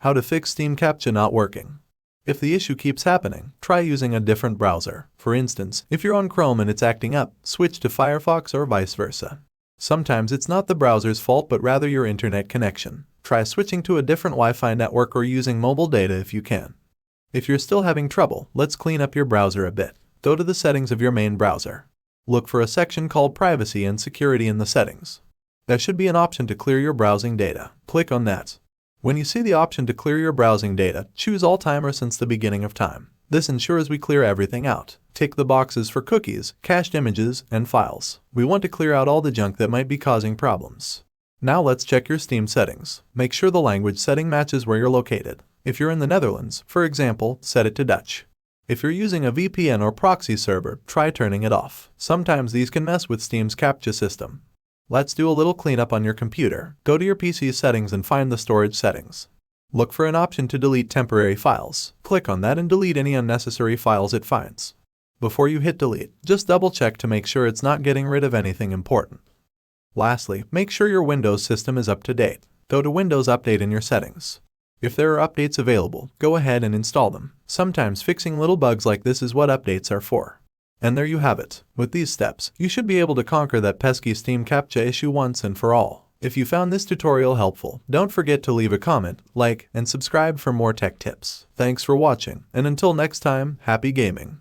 How to fix Steam Captcha not working. If the issue keeps happening, try using a different browser. For instance, if you're on Chrome and it's acting up, switch to Firefox or vice versa. Sometimes it's not the browser's fault but rather your internet connection. Try switching to a different Wi-Fi network or using mobile data if you can. If you're still having trouble, let's clean up your browser a bit. Go to the settings of your main browser. Look for a section called Privacy and Security in the settings. There should be an option to clear your browsing data. Click on that. When you see the option to clear your browsing data, choose all timer since the beginning of time. This ensures we clear everything out. Tick the boxes for cookies, cached images, and files. We want to clear out all the junk that might be causing problems. Now let's check your Steam settings. Make sure the language setting matches where you're located. If you're in the Netherlands, for example, set it to Dutch. If you're using a VPN or proxy server, try turning it off. Sometimes these can mess with Steam's Captcha system. Let's do a little cleanup on your computer. Go to your PC settings and find the storage settings. Look for an option to delete temporary files. Click on that and delete any unnecessary files it finds. Before you hit delete, just double check to make sure it's not getting rid of anything important. Lastly, make sure your Windows system is up to date. Go to Windows Update in your settings. If there are updates available, go ahead and install them. Sometimes fixing little bugs like this is what updates are for. And there you have it. With these steps, you should be able to conquer that pesky Steam Captcha issue once and for all. If you found this tutorial helpful, don't forget to leave a comment, like, and subscribe for more tech tips. Thanks for watching, and until next time, happy gaming.